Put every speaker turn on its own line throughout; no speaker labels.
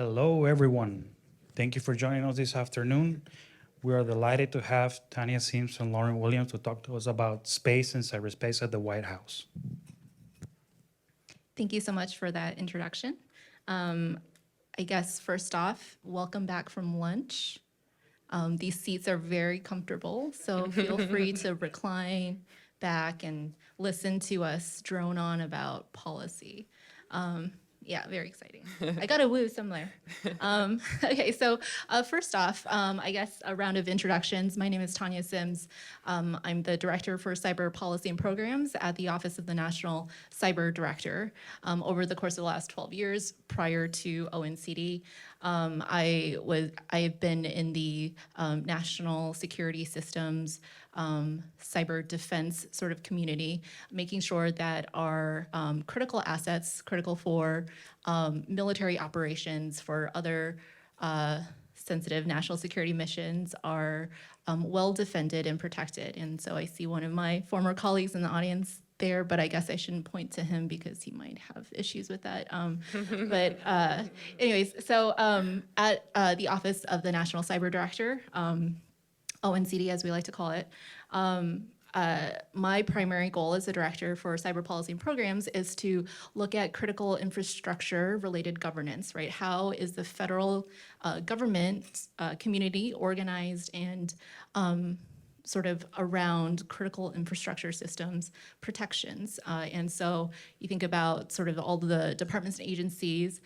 Hello, everyone. Thank you for joining us this afternoon. We are delighted to have Tanya Sims and Lauryn Williams to talk to us about space and cyberspace at the White House.
Thank you so much for that introduction. I guess first off, welcome back from lunch. These seats are very comfortable, so feel free to recline back and listen to us drone on about policy. Yeah, very exciting. I got a woo somewhere. Okay, so first off, I guess a round of introductions. My name is Tanya Sims. I'm the Director for Cyber Policy and Programs at the Office of the National Cyber Director. Over the course of the last 12 years, prior to ONCD, I've been in the national security systems, cyber defense sort of community, making sure that our critical assets, critical for military operations, for other sensitive national security missions, are well defended and protected. And so I see one of my former colleagues in the audience there, but I guess I shouldn't point to him because he might have issues with that. But anyways, so at the Office of the National Cyber Director, ONCD as we like to call it, my primary goal as the director for cyber policy and programs is to look at critical infrastructure related governance, right? How is the federal government community organized and sort of around critical infrastructure systems protections. And so you think about sort of all the departments and agencies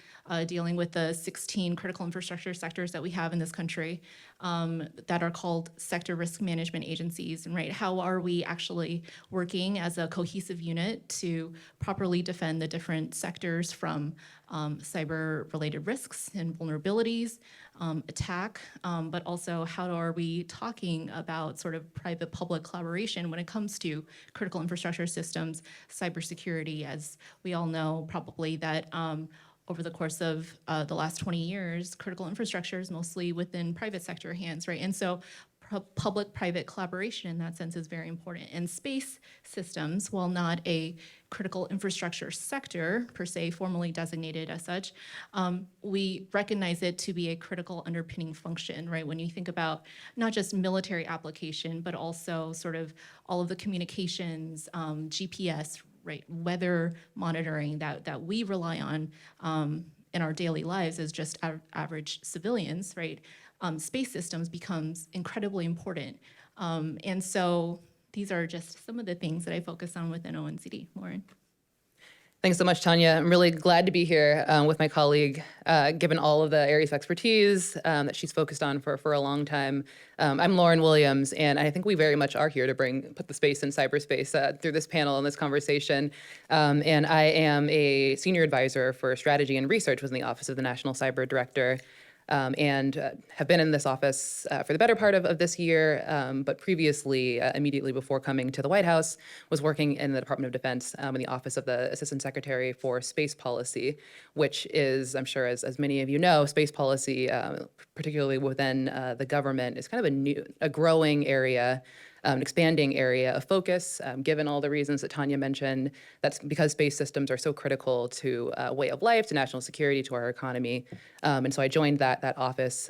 dealing with the 16 critical infrastructure sectors that we have in this country that are called sector risk management agencies, and right, how are we actually working as a cohesive unit to properly defend the different sectors from cyber-related risks and vulnerabilities, attack, but also how are we talking about sort of private-public collaboration when it comes to critical infrastructure systems, cybersecurity, as we all know probably that over the course of the last 20 years, critical infrastructure is mostly within private sector hands, right? And so public-private collaboration in that sense is very important. And space systems, while not a critical infrastructure sector, per se, formally designated as such, we recognize it to be a critical underpinning function, right? When you think about not just military application, but also sort of all of the communications, GPS, right, weather monitoring that we rely on in our daily lives as just average civilians, right? Space systems becomes incredibly important. And so these are just some of the things that I focus on within ONCD. Lauryn.
Thanks so much, Tanya. I'm really glad to be here with my colleague, given all of the areas of expertise that she's focused on for a long time. I'm Lauryn Williams, and I think we very much are here to put the space in cyberspace through this panel and this conversation. And I am a senior advisor for strategy and research within the Office of the National Cyber Director. And have been in this office for the better part of this year, but previously, immediately before coming to the White House, was working in the Department of Defense in the Office of the Assistant Secretary for Space Policy, which is, I'm sure as many of you know, space policy, particularly within the government, is kind of a growing area, an expanding area of focus, given all the reasons that Tanya mentioned. That's because space systems are so critical to way of life, to national security, to our economy. And so I joined that office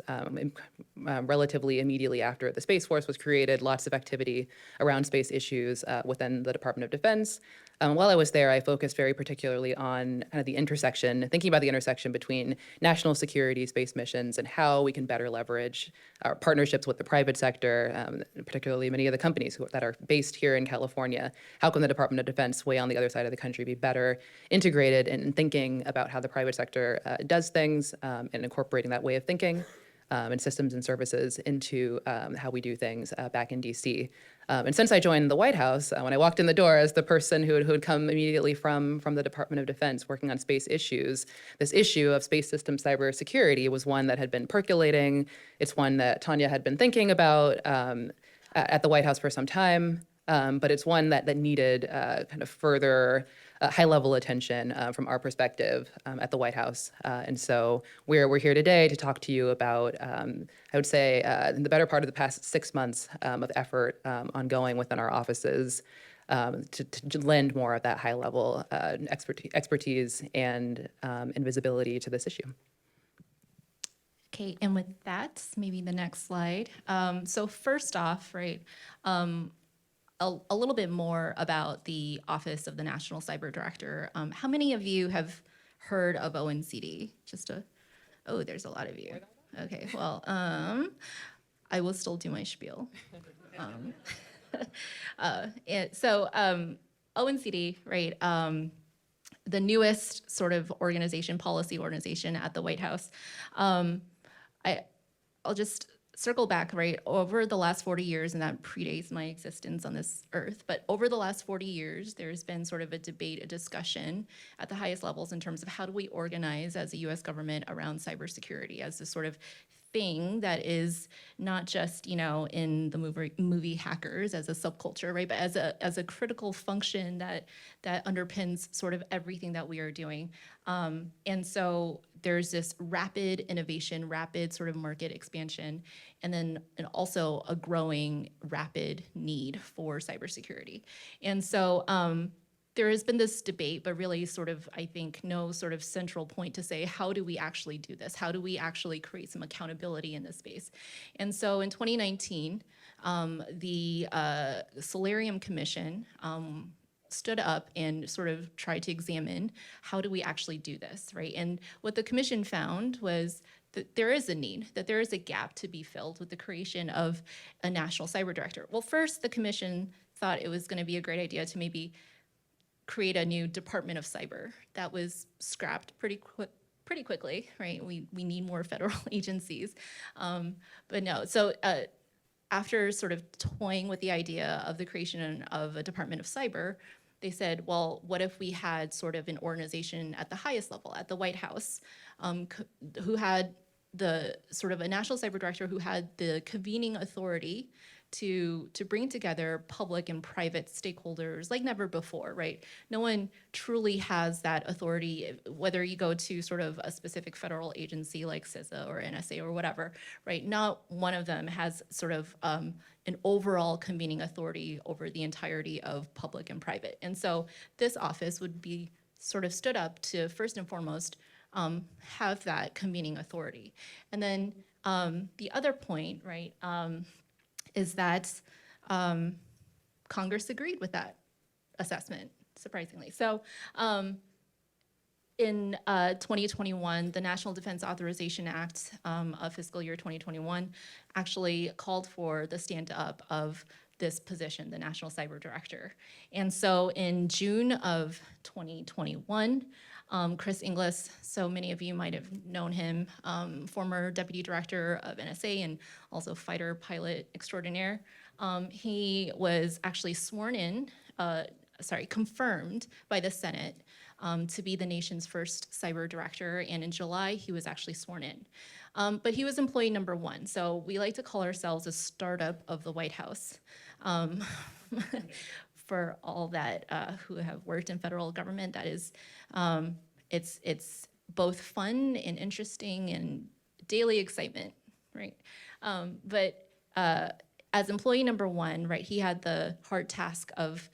relatively immediately after the Space Force was created, lots of activity around space issues within the Department of Defense. While I was there, I focused very particularly on kind of the intersection, thinking about the intersection between national security, space missions, and how we can better leverage our partnerships with the private sector, particularly many of the companies that are based here in California. How can the Department of Defense, way on the other side of the country, be better integrated in thinking about how the private sector does things and incorporating that way of thinking and systems and services into how we do things back in DC. And since I joined the White House, when I walked in the door as the person who had come immediately from the Department of Defense working on space issues, this issue of space system cybersecurity was one that had been percolating. It's one that Tanya had been thinking about at the White House for some time, but it's one that needed kind of further high-level attention from our perspective at the White House. And so we're here today to talk to you about, I would say, in the better part of the past 6 months of effort ongoing within our offices to lend more of that high-level expertise and visibility to this issue.
Okay, and with that, maybe the next slide. So first off, right, a little bit more about the Office of the National Cyber Director. How many of you have heard of ONCD? Oh, there's a lot of you. Okay, well, I will still do my spiel. ONCD, right? The newest sort of policy organization at the White House. I'll just circle back, right? Over the last 40 years, and that predates my existence on this earth, but over the last 40 years, there's been sort of a debate, a discussion at the highest levels in terms of how do we organize as a US government around cybersecurity as this sort of thing that is not just, in the movie Hackers as a subculture, right? But as a critical function that underpins sort of everything that we are doing. And so there's this rapid innovation, rapid sort of market expansion, and also a growing rapid need for cybersecurity. And so there has been this debate, but really sort of, I think, no sort of central point to say, how do we actually do this? How do we actually create some accountability in this space? And so in 2019, the Solarium Commission stood up and sort of tried to examine how do we actually do this, right? And what the commission found was that there is a need, that there is a gap to be filled with the creation of a national cyber director. Well, first, the commission thought it was going to be a great idea to maybe create a new Department of Cyber. That was scrapped pretty quickly, right? We need more federal agencies, but no. So after sort of toying with the idea of the creation of a Department of Cyber, they said, well, what if we had sort of an organization at the highest level, at the White House, who had the sort of a national cyber director who had the convening authority to bring together public and private stakeholders like never before, right? No one truly has that authority, whether you go to sort of a specific federal agency like CISA or NSA or whatever, right? Not one of them has sort of an overall convening authority over the entirety of public and private. And so this office would be sort of stood up to first and foremost have that convening authority. And then the other point, right, is that Congress agreed with that assessment, surprisingly. So in 2021, the National Defense Authorization Act of fiscal year 2021 actually called for the stand-up of this position, the National Cyber Director. And so in June of 2021, Chris Inglis, so many of you might have known him, former Deputy Director of NSA and also fighter pilot extraordinaire. He was actually confirmed by the Senate to be the nation's first cyber director, and in July, he was actually sworn in. But he was employee number one, so we like to call ourselves a startup of the White House. For all that who have worked in federal government, that is, it's both fun and interesting and daily excitement, right? But as employee number one, right, he had the hard task of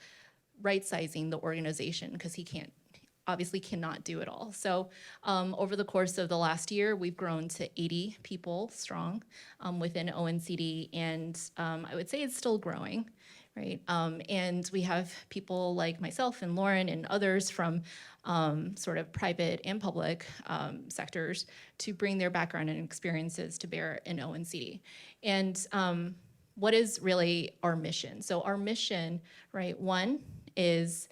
right-sizing the organization because he obviously cannot do it all. So over the course of the last year, we've grown to 80 people strong within ONCD, and I would say it's still growing, right? And we have people like myself and Lauryn and others from sort of private and public sectors to bring their background and experiences to bear in ONCD. And what is really our mission? So our mission, right, one is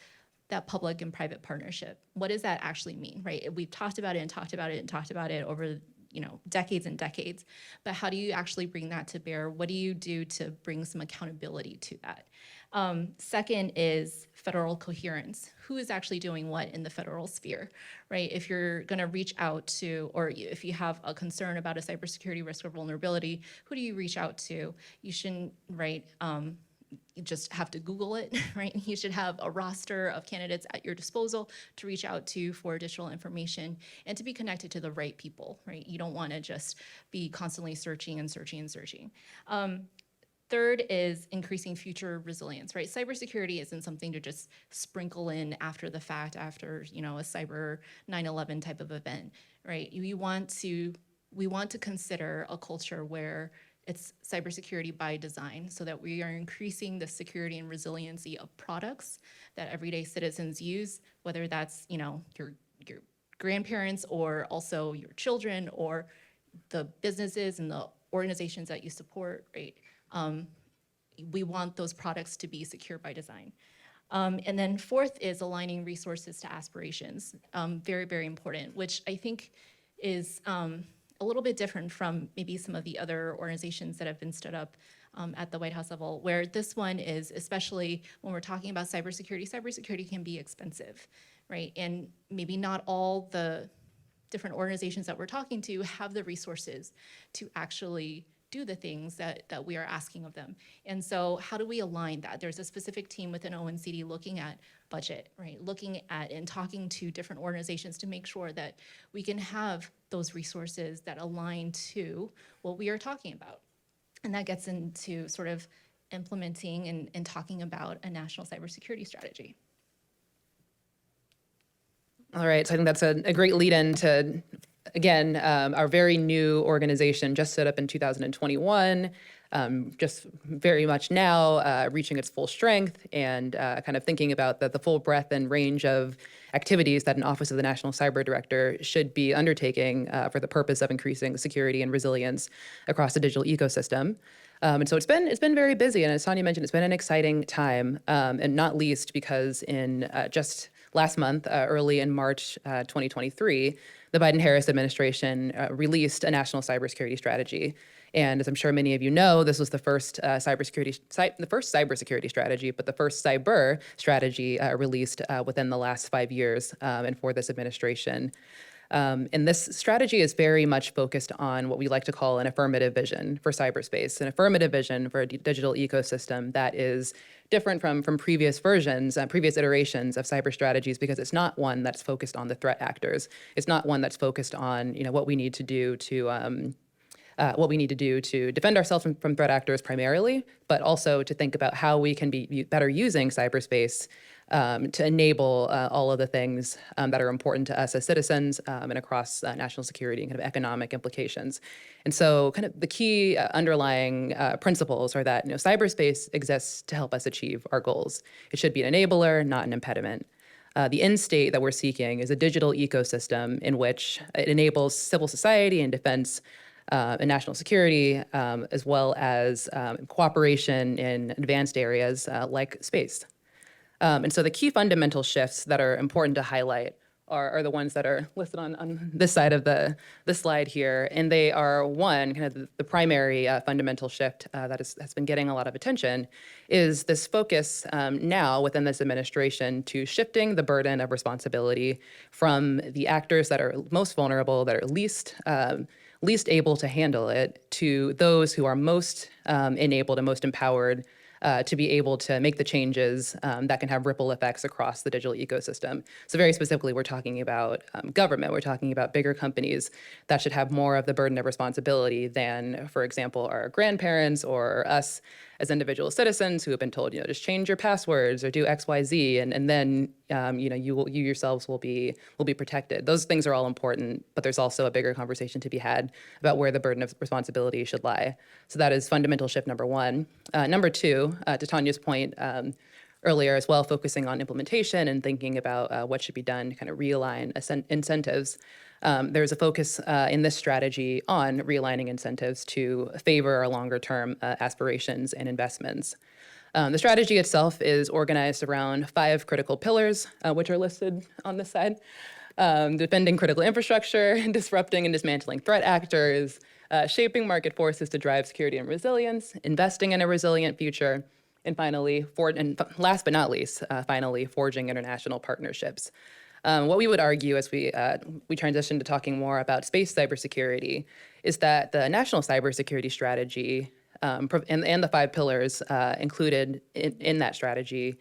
that public and private partnership. What does that actually mean, right? We've talked about it and talked about it and talked about it over decades and decades, but how do you actually bring that to bear? What do you do to bring some accountability to that? Second is federal coherence. Who is actually doing what in the federal sphere, right? If you're gonna reach out to, or if you have a concern about a cybersecurity risk or vulnerability, who do you reach out to? You shouldn't, right, you just have to Google it, right? You should have a roster of candidates at your disposal to reach out to for additional information and to be connected to the right people, right? You don't want to just be constantly searching and searching and searching. Third is increasing future resilience, right? Cybersecurity isn't something to just sprinkle in after the fact, after a cyber 9/11 type of event, right? You want to we want to consider a culture where it's cybersecurity by design, so that we are increasing the security and resiliency of products that everyday citizens use, whether that's, your grandparents or also your children or the businesses and the organizations that you support, right? We want those products to be secure by design. And then fourth is aligning resources to aspirations. Very, very important, which I think is a little bit different from maybe some of the other organizations that have been stood up at the White House level, where this one is, especially when we're talking about cybersecurity can be expensive, right? And maybe not all the different organizations that we're talking to have the resources to actually do the things that we are asking of them. And so how do we align that? There's a specific team within ONCD looking at budget, right? Looking at and talking to different organizations to make sure that we can have those resources that align to what we are talking about. And that gets into sort of implementing and talking about a national cybersecurity strategy.
All right, so I think that's a great lead-in to, again, our very new organization just set up in 2021, just very much now reaching its full strength and kind of thinking about the full breadth and range of activities that an Office of the National Cyber Director should be undertaking for the purpose of increasing security and resilience across the digital ecosystem. And so it's been very busy, and as Tanya mentioned, it's been an exciting time, and not least because in just last month, early in March 2023, the Biden-Harris administration released a national cybersecurity strategy. And as I'm sure many of you know, this was the first cybersecurity strategy, but the first cyber strategy released within the last 5 years and for this administration. And this strategy is very much focused on what we like to call an affirmative vision for cyberspace, an affirmative vision for a digital ecosystem that is different from previous versions, previous iterations of cyber strategies, because it's not one that's focused on the threat actors. It's not one that's focused on what we need to do to defend ourselves from threat actors primarily, but also to think about how we can be better using cyberspace to enable all of the things that are important to us as citizens and across national security and kind of economic implications. And so kind of the key underlying principles are that cyberspace exists to help us achieve our goals. It should be an enabler, not an impediment. The end state that we're seeking is a digital ecosystem in which it enables civil society and defense and national security, as well as cooperation in advanced areas like space. And so the key fundamental shifts that are important to highlight are the ones that are listed on this side of the slide here. And they are, one, kind of the primary fundamental shift that has been getting a lot of attention is this focus now within this administration to shifting the burden of responsibility from the actors that are most vulnerable, that are least able to handle it, to those who are most enabled and most empowered to be able to make the changes that can have ripple effects across the digital ecosystem. So very specifically, we're talking about government. We're talking about bigger companies that should have more of the burden of responsibility than, for example, our grandparents or us as individual citizens who have been told, just change your passwords or do X, Y, Z, and then you yourselves will be protected. Those things are all important, but there's also a bigger conversation to be had about where the burden of responsibility should lie. So that is fundamental shift number one. Number two, to Tanya's point earlier as well, focusing on implementation and thinking about what should be done to kind of realign incentives. There's a focus in this strategy on realigning incentives to favor our longer-term aspirations and investments. The strategy itself is organized around 5 critical pillars, which are listed on this side. Defending critical infrastructure, disrupting and dismantling threat actors, shaping market forces to drive security and resilience, investing in a resilient future, and finally, last but not least, forging international partnerships. What we would argue as we transition to talking more about space cybersecurity is that the National Cybersecurity Strategy and the 5 pillars included in that strategy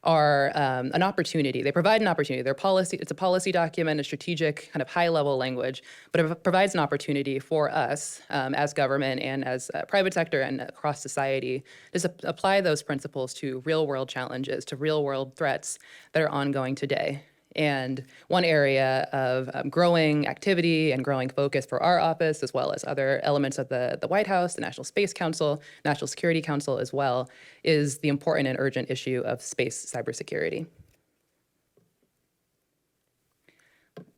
are an opportunity. They provide an opportunity. It's a policy document, a strategic kind of high-level language, but it provides an opportunity for us as government and as private sector and across society to apply those principles to real-world challenges, to real-world threats that are ongoing today. And one area of growing activity and growing focus for our office, as well as other elements of the White House, the National Space Council, National Security Council as well, is the important and urgent issue of space cybersecurity.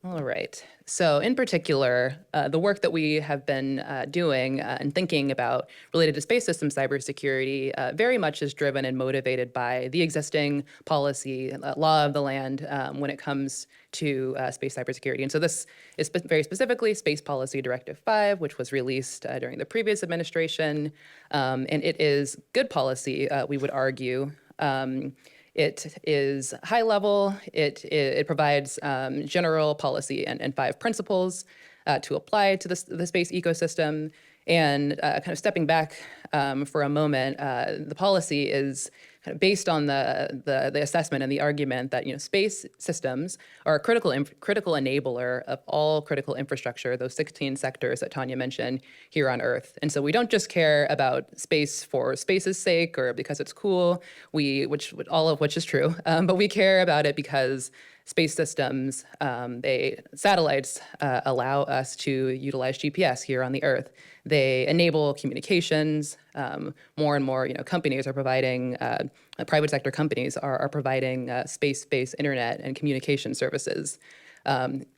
All right. So in particular, the work that we have been doing and thinking about related to space system cybersecurity very much is driven and motivated by the existing policy, law of the land when it comes to space cybersecurity. And so this is very specifically Space Policy Directive 5, which was released during the previous administration. And it is good policy, we would argue. It is high level. It provides general policy and 5 principles to apply to the space ecosystem. And kind of stepping back for a moment, the policy is kind of based on the assessment and the argument that space systems are a critical enabler of all critical infrastructure, those 16 sectors that Tanya mentioned here on Earth. And so we don't just care about space for space's sake or because it's cool, all of which is true, but we care about it because space systems, satellites allow us to utilize GPS here on the Earth. They enable communications. More and more, companies are providing, private sector companies are providing space-based internet and communication services.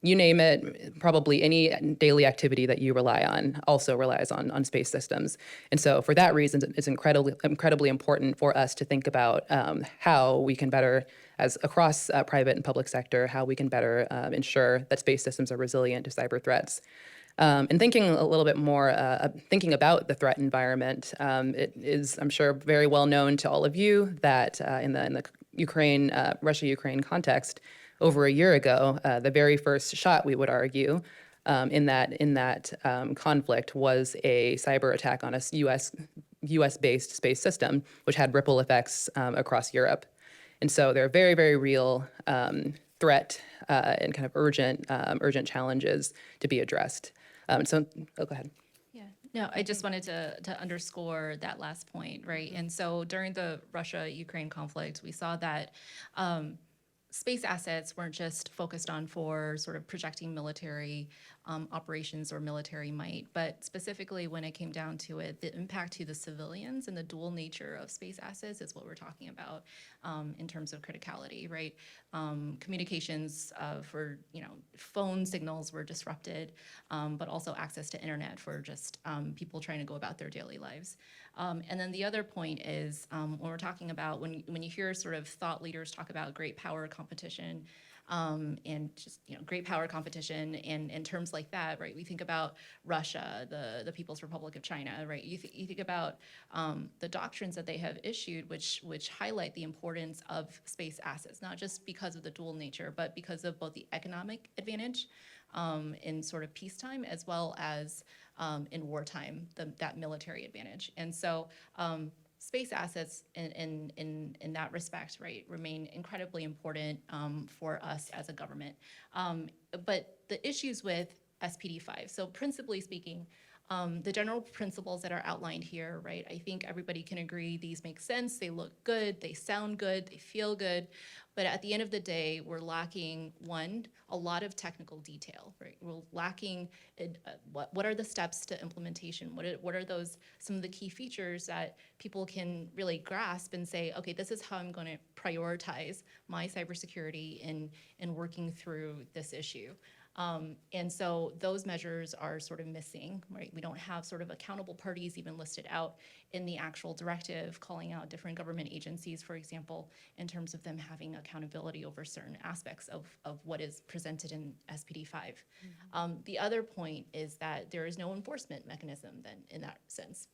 You name it, probably any daily activity that you rely on also relies on space systems. And so for that reason, it's incredibly important for us to think about how we can better, as across private and public sector, how we can better ensure that space systems are resilient to cyber threats. And thinking a little bit more, thinking about the threat environment, it is, I'm sure, very well known to all of you that in the Ukraine, Russia-Ukraine context, over a year ago, the very first shot, we would argue, in that conflict was a cyber attack on a U.S.-based space system, which had ripple effects across Europe. And so there are very, very real threat and kind of urgent challenges to be addressed. Go ahead.
Yeah, no, I just wanted to underscore that last point, right? And so during the Russia-Ukraine conflict, we saw that space assets weren't just focused on for sort of projecting military operations or military might, but specifically when it came down to it, the impact to the civilians and the dual nature of space assets is what we're talking about in terms of criticality, right? Communications for, phone signals were disrupted, but also access to internet for just people trying to go about their daily lives. And then the other point is when we're talking about, when you hear sort of thought leaders talk about great power competition, and just great power competition and terms like that, right? We think about Russia, the People's Republic of China, right? You think about the doctrines that they have issued, which highlight the importance of space assets, not just because of the dual nature, but because of both the economic advantage in sort of peacetime as well as in wartime, that military advantage. And so space assets in that respect, right, remain incredibly important for us as a government. But the issues with SPD5, so principally speaking, the general principles that are outlined here, right, I think everybody can agree these make sense, they look good, they sound good, they feel good, but at the end of the day, we're lacking, one, a lot of technical detail, right? We're lacking what are the steps to implementation? What are those, some of the key features that people can really grasp and say, okay, this is how I'm going to prioritize my cybersecurity in working through this issue. And so those measures are sort of missing, right? We don't have sort of accountable parties even listed out in the actual directive, calling out different government agencies, for example, in terms of them having accountability over certain aspects of what is presented in SPD5. Mm-hmm. The other point is that there is no enforcement mechanism then in that sense.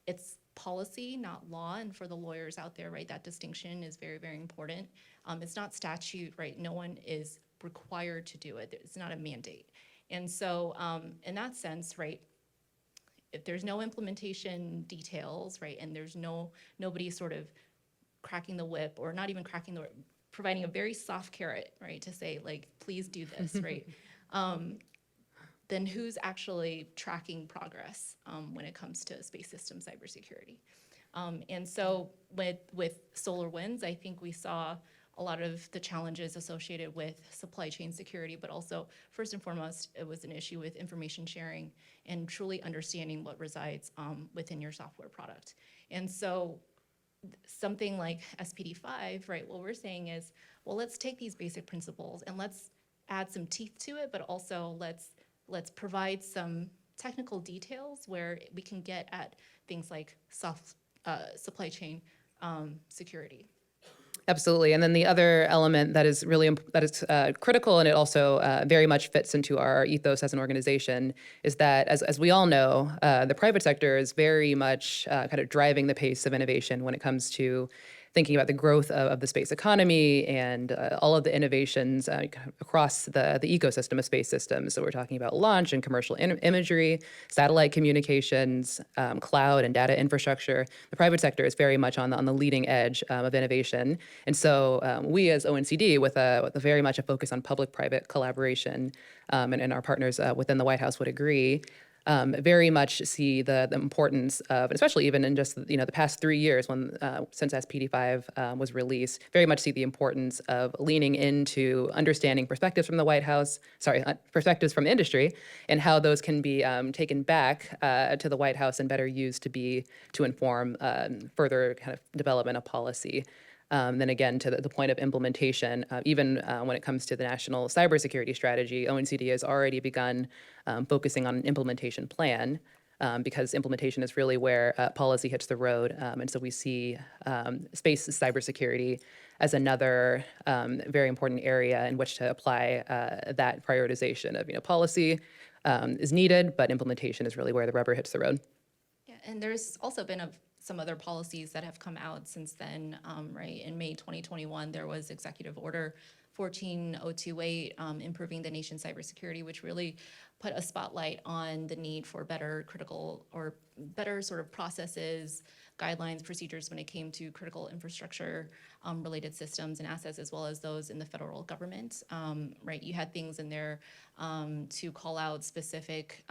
It's policy, not law, and for the lawyers out there, right, that distinction is very, very important. It's not statute, right? No one is required to do it. It's not a mandate. And so in that sense, right, if there's no implementation details, right, and there's nobody sort of cracking the whip, or not even cracking the whip, providing a very soft carrot, right, to say, like, please do this, right, then who's actually tracking progress when it comes to space system cybersecurity? And so with SolarWinds, I think we saw a lot of the challenges associated with supply chain security, but also, first and foremost, it was an issue with information sharing and truly understanding what resides within your software product. And so something like SPD5, right, what we're saying is, well, let's take these basic principles and let's add some teeth to it, but also let's provide some technical details where we can get at things like supply chain security.
Absolutely. And then the other element that is really critical, and it also very much fits into our ethos as an organization, is that as we all know, the private sector is very much kind of driving the pace of innovation when it comes to thinking about the growth of the space economy and all of the innovations across the ecosystem of space systems. So we're talking about launch and commercial imagery, satellite communications, cloud and data infrastructure. The private sector is very much on the leading edge of innovation. And so we as ONCD, with a very much a focus on public-private collaboration, and our partners within the White House would agree, very much see the importance of, especially even in just the past 3 years since SPD5 was released, very much see the importance of leaning into understanding perspectives from the White House, perspectives from industry, and how those can be taken back to the White House and better used to inform further kind of development of policy. Then again, to the point of implementation, even when it comes to the National Cybersecurity Strategy, ONCD has already begun focusing on an implementation plan, because implementation is really where policy hits the road. And so we see space cybersecurity as another very important area in which to apply that prioritization of, policy is needed, but implementation is really where the rubber hits the road.
Yeah, and there's also been some other policies that have come out since then, right? In May 2021, there was Executive Order 14028, improving the nation's cybersecurity, which really put a spotlight on the need for better sort of processes, guidelines, procedures when it came to critical infrastructure related systems and assets, as well as those in the federal government, right? You had things in there to call out specific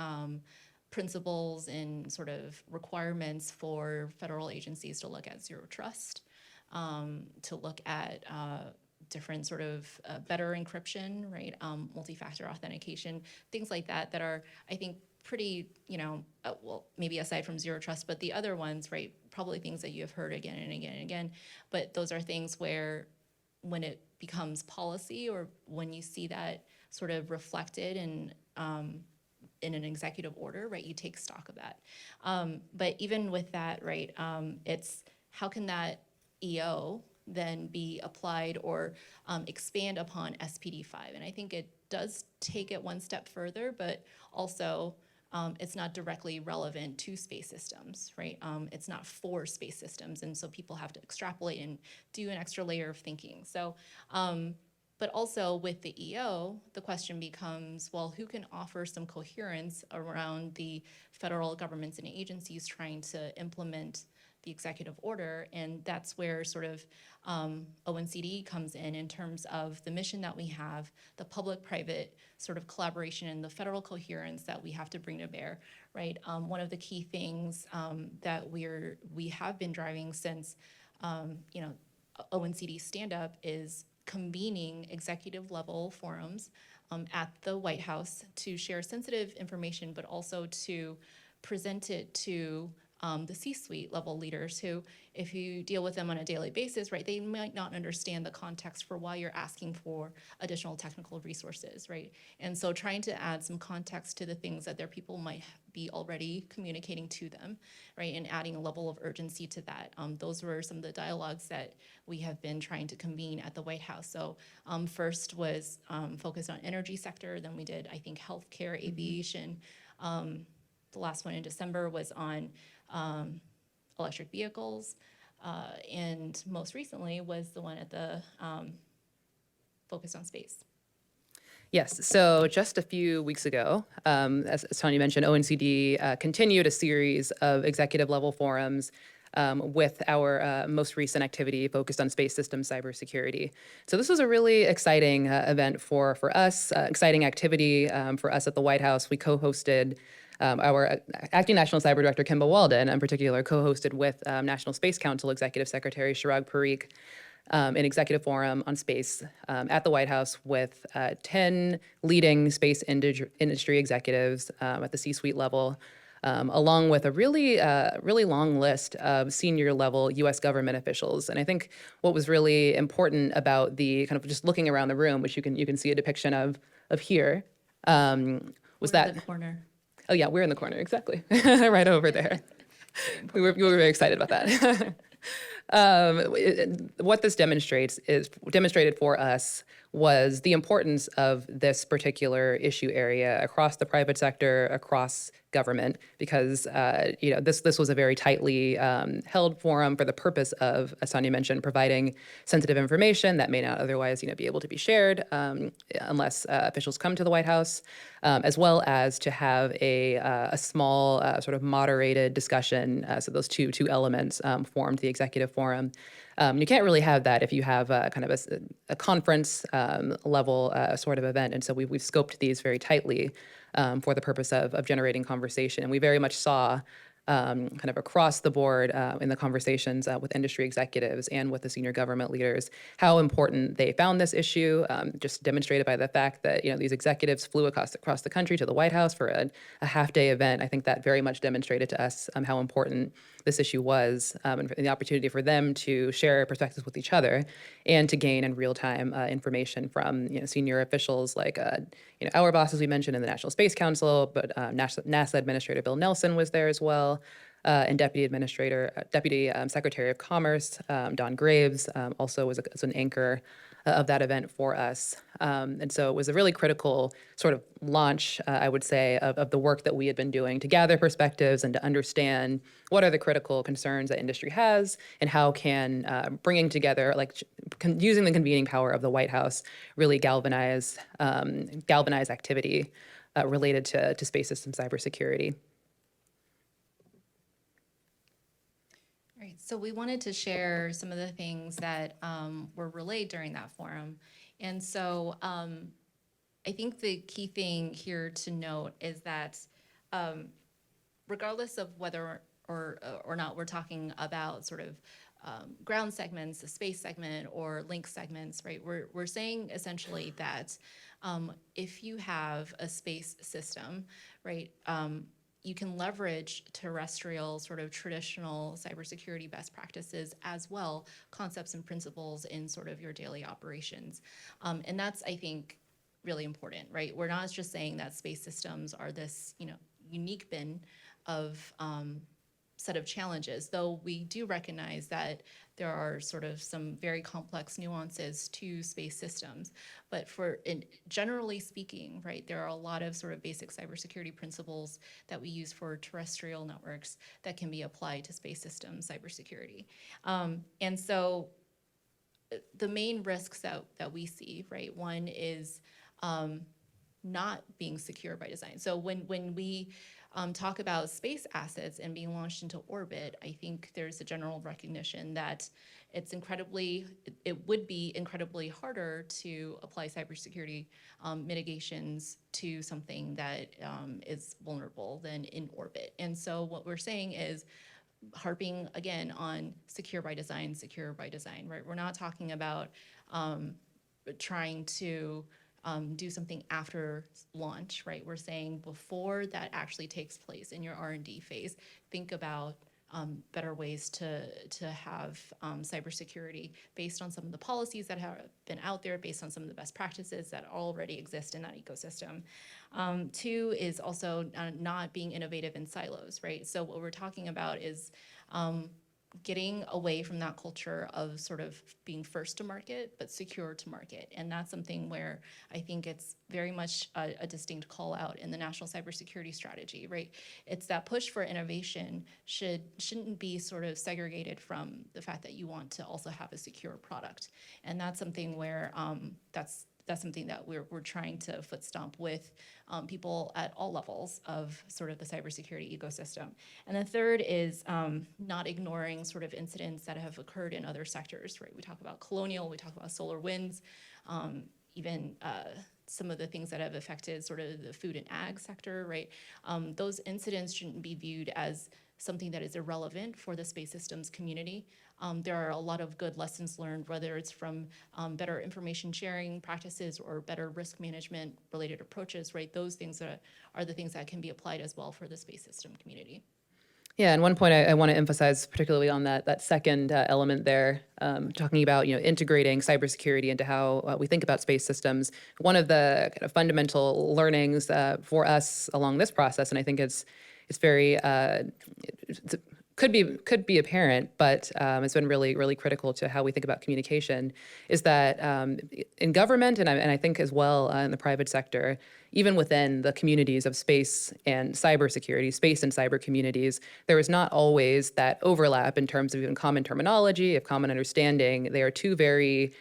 principles and sort of requirements for federal agencies to look at zero trust, to look at different sort of better encryption, right? Multi-factor authentication, things like that are, I think, pretty, well, maybe aside from zero trust, but the other ones, right? Probably things that you have heard again and again and again, but those are things where when it becomes policy or when you see that sort of reflected in an executive order, right, you take stock of that. But even with that, right, it's how can that EO then be applied or expand upon SPD5? And I think it does take it one step further, but also it's not directly relevant to space systems, right? It's not for space systems, and so people have to extrapolate and do an extra layer of thinking. So, but also with the EO, the question becomes, well, who can offer some coherence around the federal governments and agencies trying to implement the executive order? And that's where sort of ONCD comes in terms of the mission that we have, the public-private sort of collaboration and the federal coherence that we have to bring to bear, right? One of the key things that we have been driving since, ONCD stand-up is convening executive level forums at the White House to share sensitive information, but also to present it to the C-suite level leaders who, if you deal with them on a daily basis, right, they might not understand the context for why you're asking for additional technical resources, right? And so trying to add some context to the things that their people might be already communicating to them, right, and adding a level of urgency to that. Those were some of the dialogues that we have been trying to convene at the White House. So first was focused on energy sector, then we did, I think, healthcare, aviation. The last one in December was on electric vehicles, and most recently was the one at the focused on space.
Yes, so just a few weeks ago, as Tanya mentioned, ONCD continued a series of executive level forums with our most recent activity focused on space system cybersecurity. So this was a really exciting event for us, exciting activity for us at the White House. We co-hosted our acting National Cyber Director, Kimba Walden, in particular, co-hosted with National Space Council Executive Secretary Chirag Parikh. an executive forum on space at the White House with 10 leading space industry executives at the C-suite level, along with a really long list of senior level U.S. government officials. And I think what was really important about the kind of just looking around the room, which you can see a depiction of here, was
We're in
that
the corner.
oh yeah, we're in the corner exactly, right over there. We were very excited about that. What this demonstrated for us was the importance of this particular issue area across the private sector, across government, because this was a very tightly held forum for the purpose of, as Tanya mentioned, providing sensitive information that may not otherwise be able to be shared unless officials come to the White House, as well as to have a small sort of moderated discussion. So those two elements formed the executive forum. You can't really have that if you have kind of a conference level sort of event. And so we've scoped these very tightly for the purpose of generating conversation. And we very much saw kind of across the board in the conversations with industry executives and with the senior government leaders, how important they found this issue, just demonstrated by the fact that these executives flew across the country to the White House for a half-day event. I think that very much demonstrated to us how important this issue was, and the opportunity for them to share perspectives with each other and to gain in real-time information from senior officials like our bosses we mentioned in the National Space Council, but NASA Administrator Bill Nelson was there as well, and Deputy Secretary of Commerce Don Graves also was an anchor of that event for us. And so it was a really critical sort of launch, I would say, of the work that we had been doing to gather perspectives and to understand what are the critical concerns that industry has and how can bringing together, using the convening power of the White House, really galvanize activity related to space system cybersecurity.
Right. So we wanted to share some of the things that were relayed during that forum. And so I think the key thing here to note is that regardless of whether or not we're talking about sort of ground segments, the space segment, or link segments, right? We're saying essentially that if you have a space system, right, you can leverage terrestrial sort of traditional cybersecurity best practices as well, concepts and principles in sort of your daily operations. And that's, I think, really important, right? We're not just saying that space systems are this, unique bin of set of challenges, though we do recognize that there are sort of some very complex nuances to space systems. But generally speaking, right, there are a lot of sort of basic cybersecurity principles that we use for terrestrial networks that can be applied to space system cybersecurity. And so the main risks that we see, right, one is not being secure by design. So when we talk about space assets and being launched into orbit, I think there's a general recognition that it would be incredibly harder to apply cybersecurity mitigations to something that is vulnerable than in orbit. And so what we're saying is, harping again on secure by design, right? We're not talking about trying to do something after launch, right? We're saying before that actually takes place in your R&D phase, think about better ways to have cybersecurity based on some of the policies that have been out there, based on some of the best practices that already exist in that ecosystem. Two is also not being innovative in silos, right? So what we're talking about is getting away from that culture of sort of being first to market, but secure to market. And that's something where I think it's very much a distinct call out in the National Cybersecurity Strategy, right? It's that push for innovation shouldn't be sort of segregated from the fact that you want to also have a secure product. And that's something where that's something that we're trying to foot stomp with people at all levels of sort of the cybersecurity ecosystem. And the third is not ignoring sort of incidents that have occurred in other sectors, right? We talk about Colonial, we talk about solar winds. even some of the things that have affected sort of the food and ag sector, right? Those incidents shouldn't be viewed as something that is irrelevant for the space systems community. There are a lot of good lessons learned, whether it's from better information sharing practices or better risk management related approaches, right? Those things are the things that can be applied as well for the space system community.
Yeah, and one point I want to emphasize, particularly on that second element there, talking about integrating cybersecurity into how we think about space systems. One of the kind of fundamental learnings for us along this process, and I think it's very could be apparent, but it's been really critical to how we think about communication, is that in government and I think as well in the private sector, even within the communities of space and cybersecurity, space and cyber communities, there is not always that overlap in terms of even common terminology, of common understanding. They are two very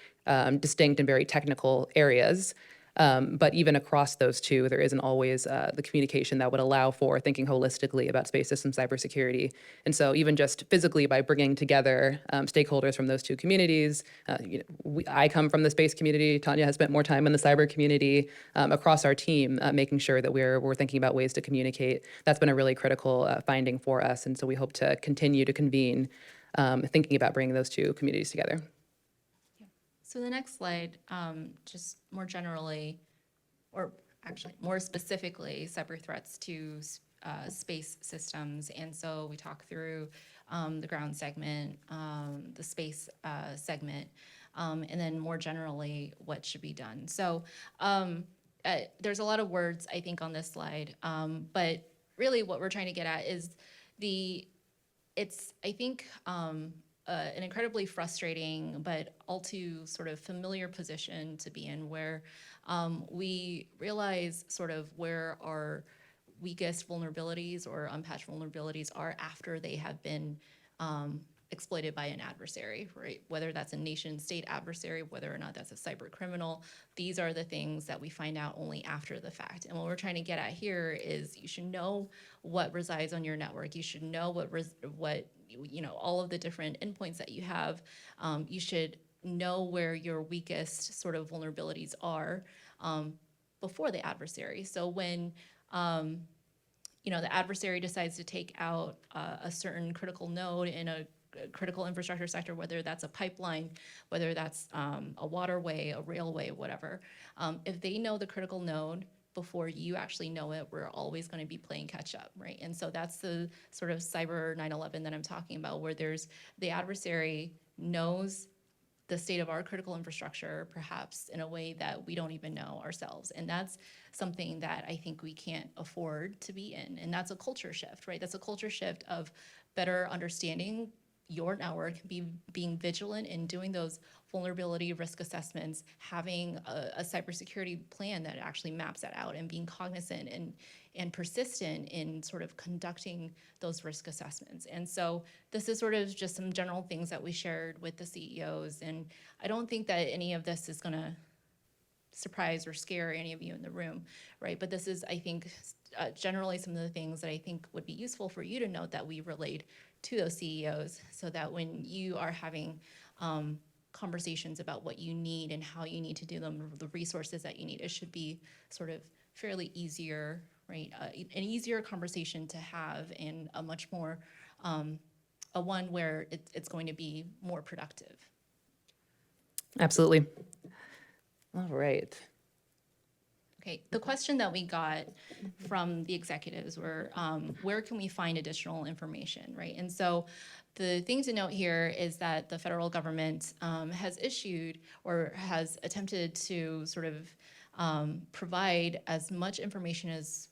distinct and very technical areas. But even across those two, there isn't always the communication that would allow for thinking holistically about space system cybersecurity. And so even just physically by bringing together stakeholders from those two communities, I come from the space community, Tanya has spent more time in the cyber community, across our team, making sure that we're thinking about ways to communicate. That's been a really critical finding for us. And so we hope to continue to convene thinking about bringing those two communities together.
So the next slide, just more generally, or actually more specifically, cyber threats to space systems. And so we talk through the ground segment, the space segment, and then more generally, what should be done. So there's a lot of words, I think, on this slide, but really what we're trying to get at is I think, an incredibly frustrating but all too sort of familiar position to be in, where we realize sort of where our weakest vulnerabilities or unpatched vulnerabilities are after they have been exploited by an adversary, right? Whether that's a nation state adversary, whether or not that's a cyber criminal, these are the things that we find out only after the fact. And what we're trying to get at here is you should know what resides on your network. You should know what all of the different endpoints that you have. You should know where your weakest sort of vulnerabilities are before the adversary. So when the adversary decides to take out a certain critical node in a critical infrastructure sector, whether that's a pipeline, whether that's a waterway, a railway, whatever, if they know the critical node before you actually know it, we're always going to be playing catch up, right? And so that's the sort of cyber 9/11 that I'm talking about, where the adversary knows the state of our critical infrastructure, perhaps in a way that we don't even know ourselves. And that's something that I think we can't afford to be in. And that's a culture shift, right? That's a culture shift of better understanding your network, being vigilant in doing those vulnerability risk assessments, having a cybersecurity plan that actually maps that out, and being cognizant and persistent in sort of conducting those risk assessments. And so this is sort of just some general things that we shared with the CEOs. And I don't think that any of this is going to surprise or scare any of you in the room, right? But this is, I think, generally some of the things that I think would be useful for you to note that we relayed to those CEOs, so that when you are having conversations about what you need and how you need to do them, the resources that you need, it should be sort of fairly easier, right? An easier conversation to have, and a much more, a one where it's going to be more productive.
Absolutely. All right.
Okay, the question that we got from the executives were, where can we find additional information, right? And so the thing to note here is that the federal government has issued or has attempted to sort of provide as much information as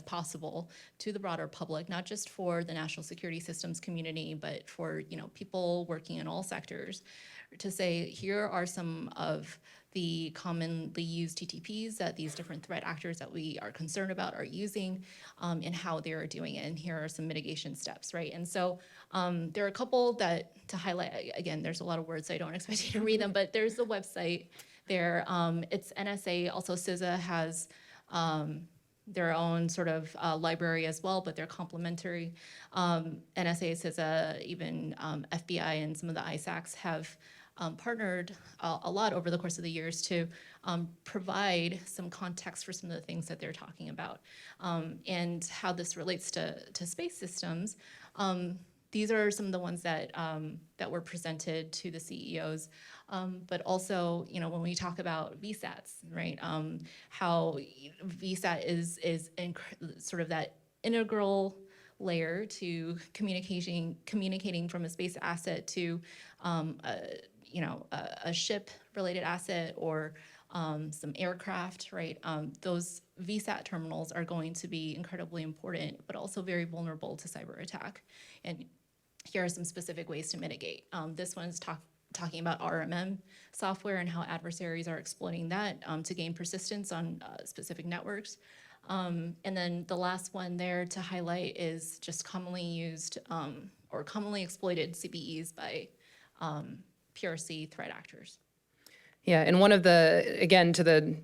possible to the broader public, not just for the national security systems community, but for people working in all sectors, to say here are some of the commonly used TTPs that these different threat actors that we are concerned about are using, and how they are doing it, and here are some mitigation steps, right? And so there are a couple to highlight. Again, there's a lot of words, so I don't expect you to read them, but there's the website there. It's NSA, also CISA has their own sort of library as well, but they're complementary. NSA, CISA, even FBI and some of the ISACs have partnered a lot over the course of the years to provide some context for some of the things that they're talking about, and how this relates to space systems. These are some of the ones that that were presented to the CEOs, but also, when we talk about VSATs, right? How VSAT is sort of that integral layer to communicating from a space asset to a ship-related asset or some aircraft, right? Those VSAT terminals are going to be incredibly important, but also very vulnerable to cyber attack. And here are some specific ways to mitigate. This one's talking about RMM software and how adversaries are exploiting that to gain persistence on specific networks. And then the last one there to highlight is just commonly used or commonly exploited CVEs by PRC threat actors.
Yeah, and one of again, to the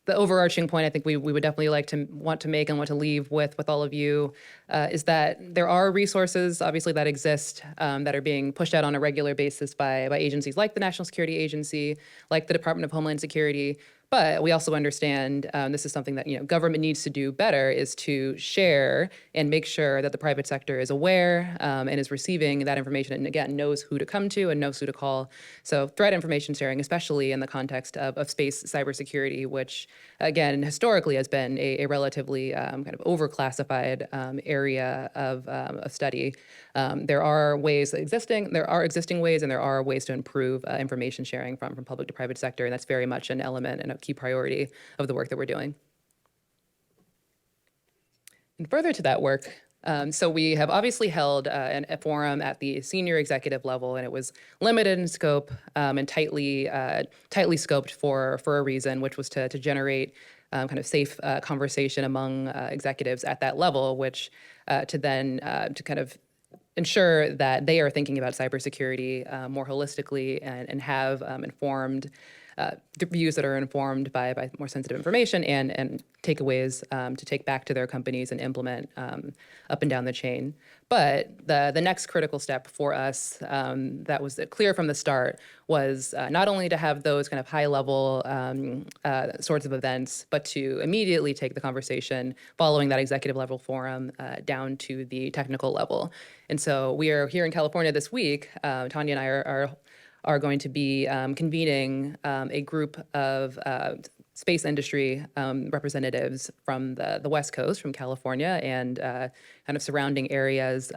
overarching point I think we would definitely want to make and want to leave with all of you is that there are resources, obviously, that exist that are being pushed out on a regular basis by agencies like the National Security Agency, like the Department of Homeland Security. But we also understand this is something that government needs to do better, is to share and make sure that the private sector is aware and is receiving that information, and again knows who to come to and knows who to call. So threat information sharing, especially in the context of space cybersecurity, which again historically has been a relatively kind of overclassified area of study. There are existing ways, and there are ways to improve information sharing from public to private sector, and that's very much an element and a key priority of the work that we're doing. And further to that work, so we have obviously held a forum at the senior executive level, and it was limited in scope and tightly scoped for a reason, which was to generate kind of safe conversation among executives at that level, which to kind of ensure that they are thinking about cybersecurity more holistically and have informed views that are informed by more sensitive information and takeaways to take back to their companies and implement up and down the chain. But the next critical step for us that was clear from the start was not only to have those kind of high-level sorts of events, but to immediately take the conversation following that executive-level forum down to the technical level. And so we are here in California this week. Tanya and I are going to be convening a group of space industry representatives from the West Coast, from California, and kind of surrounding areas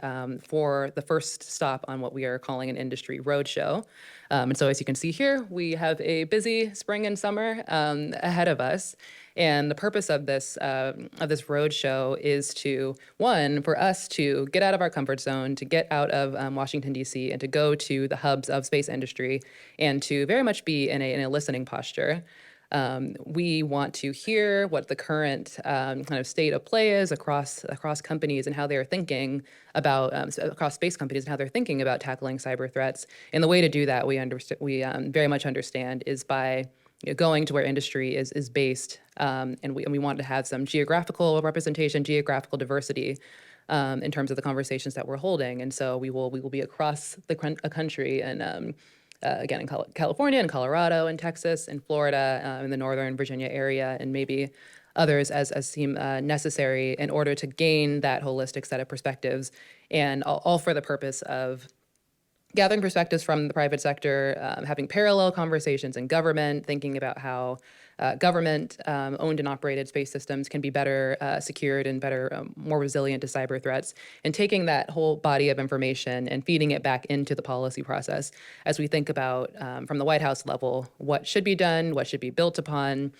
for the first stop on what we are calling an industry roadshow. And so as you can see here, we have a busy spring and summer ahead of us. And the purpose of this roadshow is for us to get out of our comfort zone, to get out of Washington, D.C., and to go to the hubs of space industry, and to very much be in a listening posture. We want to hear what the current kind of state of play is across companies and how they are thinking about across space companies and how they're thinking about tackling cyber threats. And the way to do that, we very much understand, is by going to where industry is based, and we want to have some geographical representation, geographical diversity in terms of the conversations that we're holding. And so we will be across the country, and again in California and Colorado and Texas and Florida, in the Northern Virginia area, and maybe others as seem necessary in order to gain that holistic set of perspectives, and all for the purpose of gathering perspectives from the private sector, having parallel conversations in government, thinking about how government owned and operated space systems can be better secured and better, more resilient to cyber threats, and taking that whole body of information and feeding it back into the policy process as we think about, from the White House level, what should be done, what should be built upon,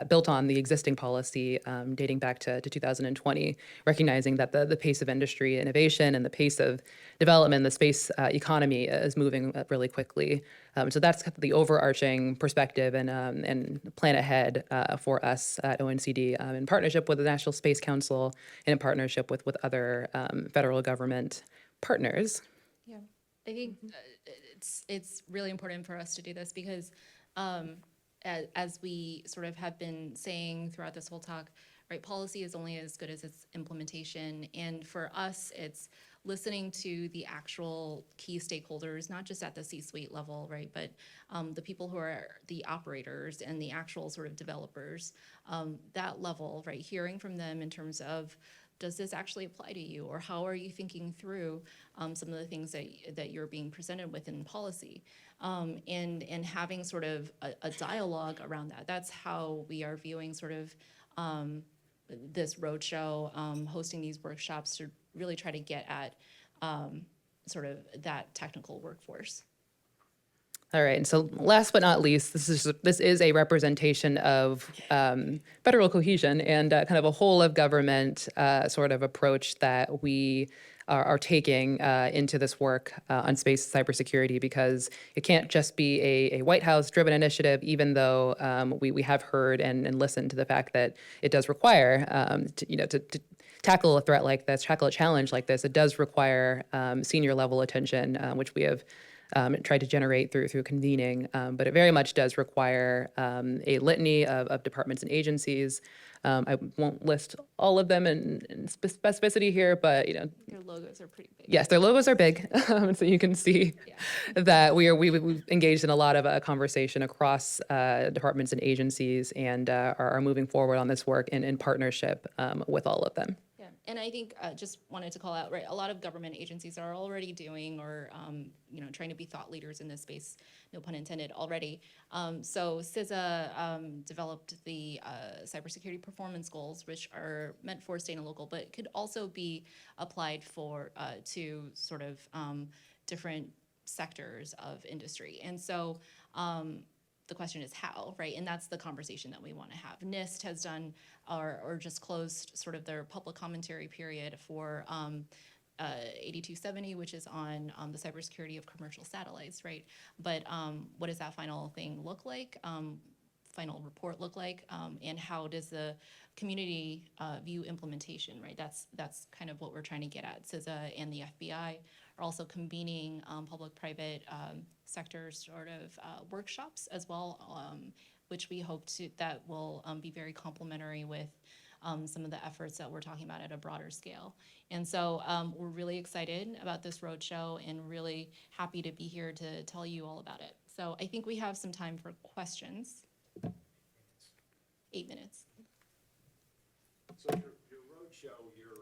built on the existing policy dating back to 2020, recognizing that the pace of industry innovation and the pace of development in the space economy is moving really quickly. So that's the overarching perspective and plan ahead for us at ONCD in partnership with the National Space Council and in partnership with other federal government partners.
Yeah, I think it's really important for us to do this because as we sort of have been saying throughout this whole talk, right, policy is only as good as its implementation. And for us, it's listening to the actual key stakeholders, not just at the C-suite level, right, but the people who are the operators and the actual sort of developers, that level, right, hearing from them in terms of, does this actually apply to you, or how are you thinking through some of the things that you're being presented with in policy, and having sort of a dialogue around that. That's how we are viewing sort of this roadshow, hosting these workshops to really try to get at sort of that technical workforce.
All right, and so last but not least, this is a representation of federal cohesion and kind of a whole of government sort of approach that we are taking into this work on space cybersecurity, because it can't just be a White House-driven initiative, even though we have heard and listened to the fact that it does require to tackle a threat like this, tackle a challenge like this. It does require senior level attention, which we have tried to generate through convening, but it very much does require a litany of departments and agencies. I won't list all of them in specificity here, but
Their logos are pretty big.
yes, their logos are big, so you can see that we've engaged in a lot of conversation across departments and agencies, and are moving forward on this work in partnership with all of them.
Yeah, and I think just wanted to call out, right, a lot of government agencies are already doing or, trying to be thought leaders in this space, no pun intended, already. So CISA developed the cybersecurity performance goals, which are meant for state and local, but could also be applied for to sort of different sectors of industry. And so the question is how, right? And that's the conversation that we want to have. NIST has done or just closed sort of their public commentary period for 8270, which is on the cybersecurity of commercial satellites, right? But what does that final thing look like? Final report look like? And how does the community view implementation, right? That's kind of what we're trying to get at. CISA and the FBI are also convening public-private sector sort of workshops as well, which we hope that will be very complementary with some of the efforts that we're talking about at a broader scale. And so we're really excited about this roadshow and really happy to be here to tell you all about it. So I think we have some time for questions. 8 minutes.
So your roadshow, you're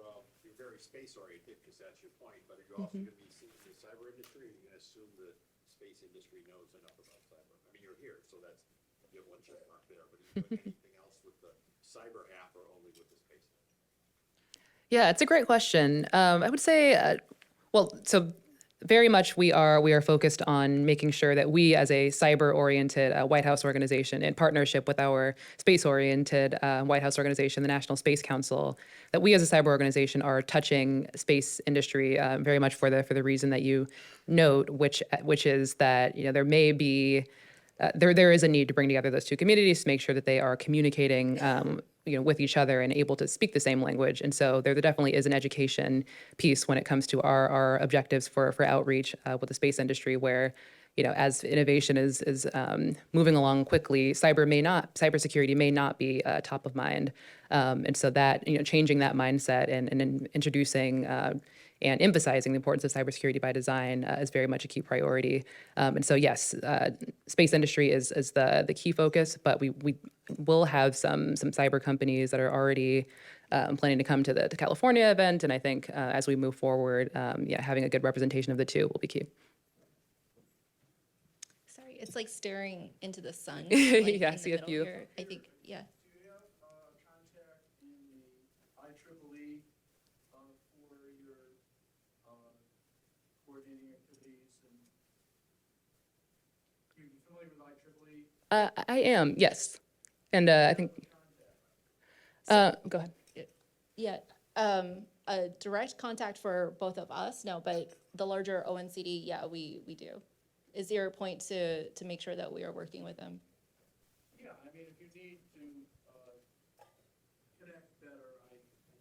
very space-oriented, because that's your point, but are you also going to be seeing the cyber industry, or are you going to assume the space industry knows enough about cyber? I mean, you're here, so you have one check mark there, but are you doing anything else with the cyber half or only with the space half?
Yeah, it's a great question. I would say, so very much we are focused on making sure that we, as a cyber-oriented White House organization, in partnership with our space-oriented White House organization, the National Space Council, that we as a cyber organization are touching space industry very much for the reason that you note, which is that there may be there is a need to bring together those two communities to make sure that they are communicating with each other and able to speak the same language. And so there definitely is an education piece when it comes to our objectives for outreach with the space industry, where as innovation is moving along quickly, cybersecurity may not be top of mind. And so that, changing that mindset and introducing and emphasizing the importance of cybersecurity by design is very much a key priority. And so, yes, space industry is the key focus, but we will have some cyber companies that are already planning to come to the California event. And I think as we move forward, having a good representation of the two will be key.
Sorry, it's like staring into the sun.
Yeah,
in
see
the
a
middle
few.
here. I think, yeah.
Do you have contact in the IEEE for your coordinating activities? And you familiar with IEEE?
I am, yes. And I think, go ahead.
Yeah, a direct contact for both of us, no, but the larger ONCD, yeah, we do. Is your point to make sure that we are working with them?
Yeah, I mean, if you need to connect better, I'd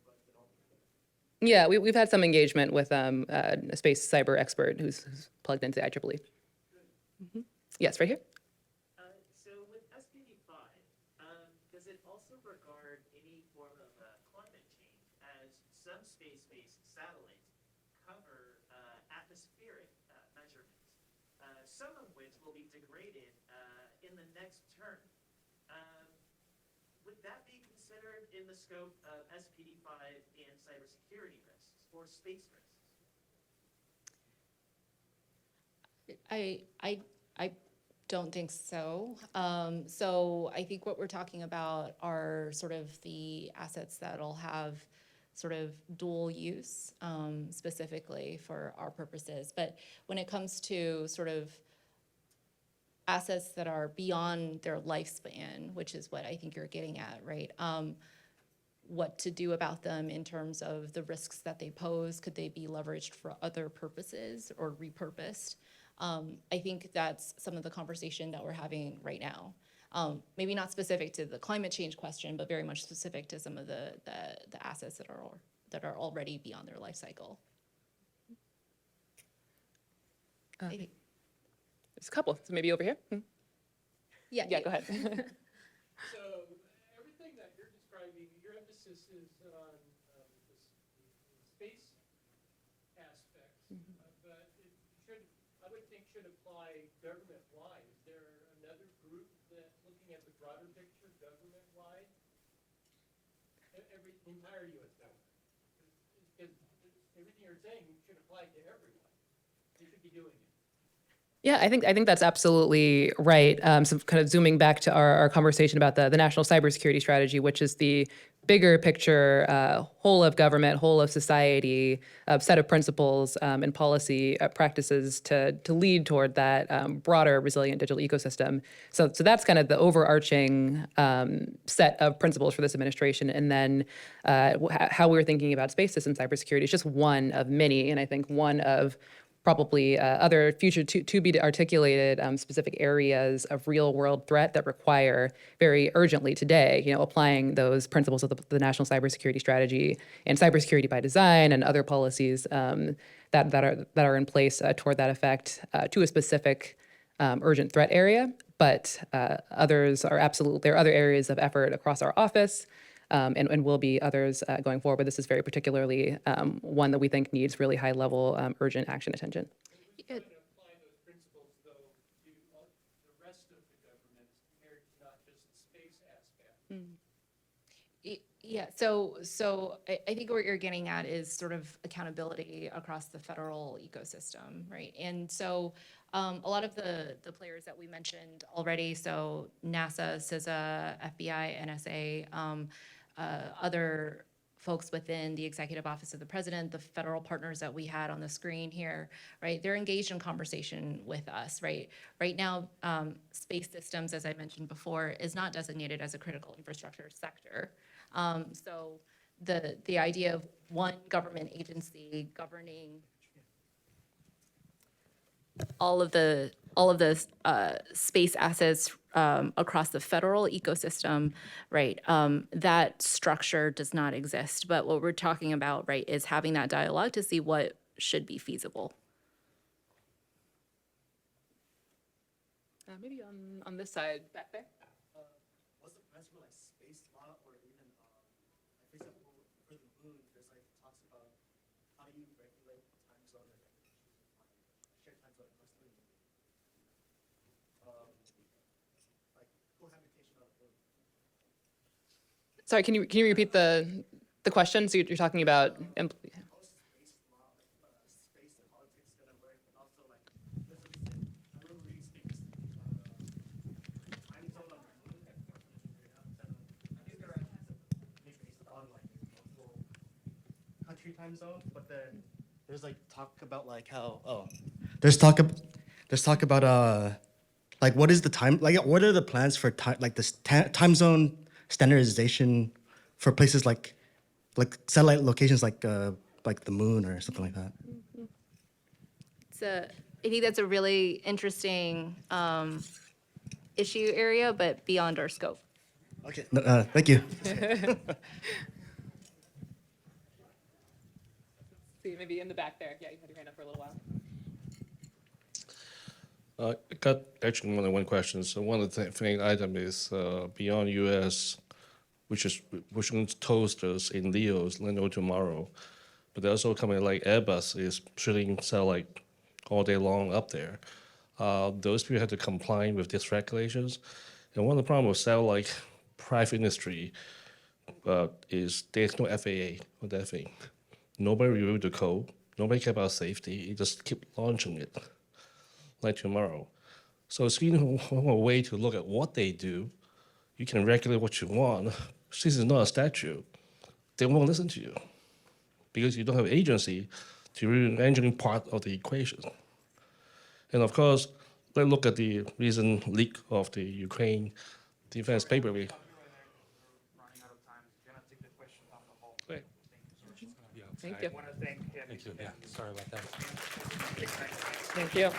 like to help with that.
Yeah, we've had some engagement with a space cyber expert who's plugged into the IEEE. Yes, right here.
So with SPD 5, does it also regard any form of climate change, as some space-based satellites cover atmospheric measurements, some of which will be degraded in the next term. Would that be considered in the scope of SPD5 and cybersecurity risks or space risks?
I don't think so. So I think what we're talking about are sort of the assets that'll have sort of dual use, specifically for our purposes. But when it comes to sort of assets that are beyond their lifespan, which is what I think you're getting at, right? What to do about them in terms of the risks that they pose? Could they be leveraged for other purposes or repurposed? I think that's some of the conversation that we're having right now. Maybe not specific to the climate change question, but very much specific to some of the assets that are already beyond their life cycle. I think-
There's a couple, so maybe over here.
Yeah,
Yeah, go ahead.
So everything that you're describing, your emphasis is on the space aspects, but it should, I would think, should apply government-wide. Is there another group that, looking at the broader picture, government-wide? Every entire U.S. government. Because everything you're saying should apply to everyone. They should be doing it.
Yeah, I think that's absolutely right. So kind of zooming back to our conversation about the National Cybersecurity Strategy, which is the bigger picture, whole of government, whole of society, set of principles and policy practices to lead toward that broader resilient digital ecosystem. So that's kind of the overarching set of principles for this administration. And then how we're thinking about space system cybersecurity is just one of many, and I think one of probably other future to be articulated specific areas of real world threat that require very urgently today, applying those principles of the National Cybersecurity Strategy and cybersecurity by design and other policies that are in place toward that effect to a specific urgent threat area. But others are there are other areas of effort across our office. And will be others going forward. But this is very particularly one that we think needs really high-level, urgent action attention.
Trying to apply those principles, though, to the rest of the government compared to not just the space aspect.
Yeah, so I think what you're getting at is sort of accountability across the federal ecosystem, right? And so a lot of the players that we mentioned already, so NASA, CISA, FBI, NSA, other folks within the Executive Office of the President, the federal partners that we had on the screen here, right? They're engaged in conversation with us, right? Right now, space systems, as I mentioned before, is not designated as a critical infrastructure sector. So the idea of one government agency governing all of the space assets across the federal ecosystem, right? That structure does not exist. But what we're talking about, right, is having that dialogue to see what should be feasible.
Maybe on this side back there.
What's the plans for like space law or even for example for the moon there's like talks about how do you regulate time zone and shared time zone across the moon. Like cohabitation on the moon.
Sorry, can you repeat the question? So you're talking about
How is space law space and politics gonna work and also like there's a recent I remember reading space time zone on the moon based on like multiple country time zones, but then there's like talk about like how there's talk about like what is the time like what are the plans for time like this time zone standardization for places like satellite locations like the moon or something like that.
I think that's a really interesting issue area, but beyond our scope.
Okay, thank you.
See, maybe in the back there. Yeah, you had your hand up for a little while.
I got actually more than one question. So one of the thing item is beyond U.S., which is pushing toasters in LEOs, Leno tomorrow. but there's also a company like Airbus is shooting satellite all day long up there. Those people have to comply with these regulations. And one of the problems with satellite private industry is there's no FAA on that thing. Nobody reviewed the code. Nobody care about safety. You just keep launching it like tomorrow. So it's been a way to look at what they do. You can regulate what you want. This is not a statute. They won't listen to you because you don't have agency to do the engineering part of the equation. And of course, let's look at the recent leak of the Ukraine defense paper.
Running out of time. Gonna take the questions off the whole.
Great.
Thank you.
I want to thank him.
Thank you. Yeah, sorry about that.
Thank you.